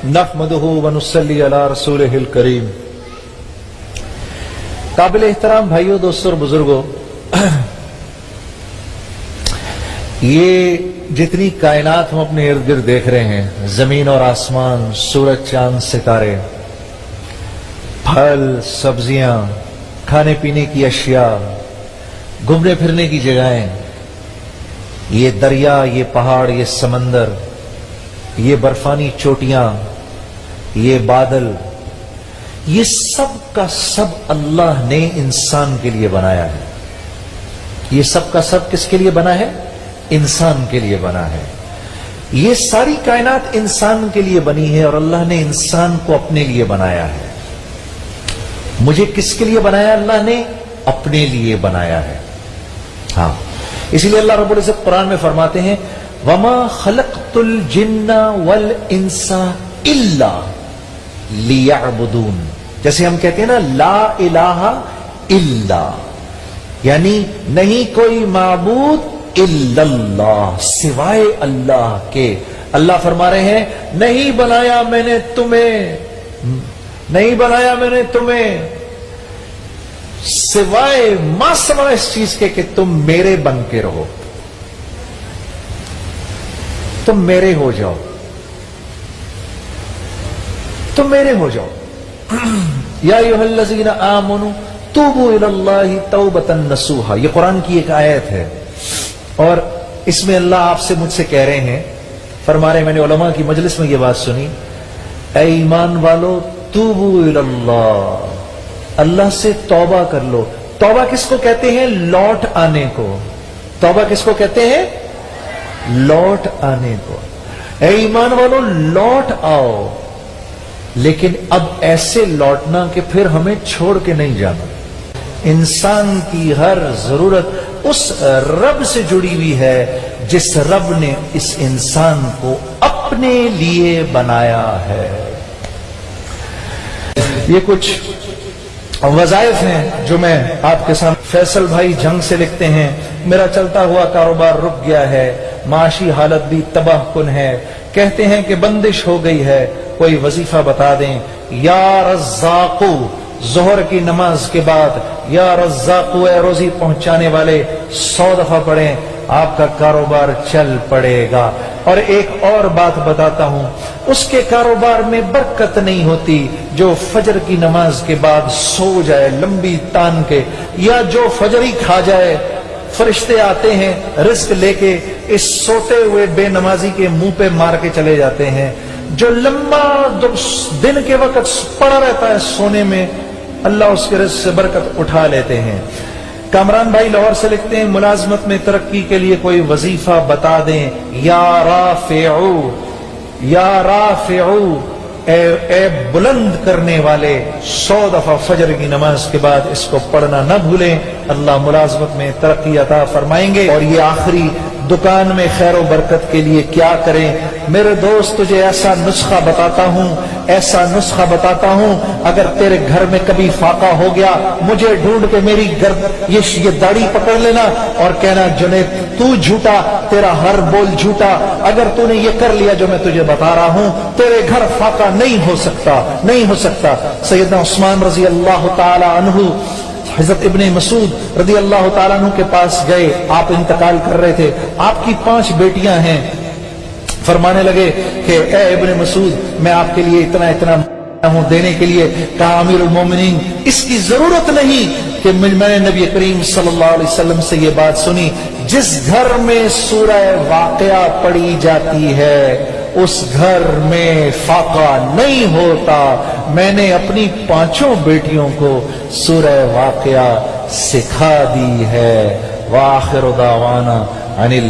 नहमदुहु व नुसल्ली अला रसूलिहिल करीम। काबिल एहतराम भाइयों, दोस्तों और बुजुर्गों, ये जितनी कायनात हम अपने इर्द गिर्द देख रहे हैं, जमीन और आसमान, सूरज चांद सितारे, फल सब्जियां, खाने पीने की अशिया, घूमने फिरने की जगहें, ये दरिया, ये पहाड़, ये समंदर, ये बर्फानी चोटियां, ये बादल, ये सब का सब अल्लाह ने इंसान के लिए बनाया है। ये सब का सब किसके लिए बना है? इंसान के लिए बना है। ये सारी कायनात इंसान के लिए बनी है और अल्लाह ने इंसान को अपने लिए बनाया है। मुझे किसके लिए बनाया? अल्लाह ने अपने लिए बनाया है। हाँ, इसीलिए अल्लाह रब्बुल इज्जत कुरान में फरमाते हैं, वमा खलक़तुल जिन्ना वल इंसा इल्ला लियअबुदून। जैसे हम कहते हैं ना, ला इलाहा इल्ला, यानी नहीं कोई माबूद इल्लल्लाह, सिवाय अल्लाह के। अल्लाह फरमा रहे हैं, नहीं बनाया मैंने तुम्हें सिवाय मासवा इस चीज के कि तुम मेरे बन के रहो, तुम मेरे हो जाओ, तुम मेरे हो जाओ। या अय्युहल्लज़ीना आमनू तूबू इलल्लाहि तौबतन नसूहा, ये कुरान की एक आयत है और इसमें अल्लाह आपसे मुझसे कह रहे हैं, फरमा रहे, मैंने उलमा की मजलिस में ये बात सुनी, ऐ ईमान वालो तूबू इलल्लाह, अल्लाह से तौबा कर लो। तौबा किसको कहते हैं? लौट आने को। तौबा किसको कहते हैं? लौट आने को। ऐ ईमान वालो लौट आओ, लेकिन अब ऐसे लौटना कि फिर हमें छोड़ के नहीं जाना। इंसान की हर जरूरत उस रब से जुड़ी हुई है जिस रब ने इस इंसान को अपने लिए बनाया है। ये कुछ वज़ाइफ हैं जो मैं आपके सामने। फैसल भाई जंग से लिखते हैं, मेरा चलता हुआ कारोबार रुक गया है, माशी हालत भी तबाहकुन है, कहते हैं कि बंदिश हो गई है, कोई वजीफा बता दें। या रज़्ज़ाक़ू, जोहर की नमाज के बाद या रज़्ज़ाक़ू ए रोजी पहुंचाने वाले 100 दफा पढ़ें, आपका कारोबार चल पड़ेगा। और एक और बात बताता हूं, उसके कारोबार में बरकत नहीं होती जो फजर की नमाज के बाद सो जाए लंबी तान के, या जो फजर ही खा जाए। फरिश्ते आते हैं रिस्क लेके, इस सोते हुए बेनमाजी के मुंह पे मार के चले जाते हैं। जो लंबा दिन के वक्त पड़ा रहता है सोने में, अल्लाह उसके रिस्क से बरकत उठा लेते हैं। कामरान भाई लाहौर से लिखते हैं, मुलाजमत में तरक्की के लिए कोई वजीफा बता दें। या राफिऊ, ए बुलंद करने वाले, 100 दफा फजर की नमाज के बाद इसको पढ़ना न भूलें। अल्लाह मुलाजमत में तरक्की अता फरमाएंगे। और ये आखिरी दुकान में खैर बरकत के लिए क्या करें? मेरे दोस्त, तुझे ऐसा नुस्खा बताता हूं, अगर तेरे घर में कभी फाका हो गया, मुझे ढूंढ के मेरी ये दाढ़ी पकड़ लेना और कहना, जुनैद तू झूठा, तेरा हर बोल झूठा। अगर तूने ये कर लिया जो मैं तुझे बता रहा हूं, तेरे घर फाका नहीं हो सकता। सैयदना उस्मान रजी अल्लाह ताला अन्हु हज़रत इब्ने मसूद रज़ी अल्लाह ताला अन्हु के पास गए, आप इंतकाल कर रहे थे, आपकी 5 बेटियां हैं। फरमाने लगे कि ए इब्ने मसूद, मैं आपके लिए इतना हूं देने के लिए। कहा, अमीरुल मोमिनीन, इसकी जरूरत नहीं कि मैंने नबी करीम सल्लल्लाहु अलैहि वसल्लम से ये बात सुनी, जिस घर में सूरह वाक़िया पढ़ी जाती है उस घर में फाका नहीं होता। मैंने अपनी 5 बेटियों को सूरह वाक़िया सिखा दी है। व आखिरु दावाना अनिल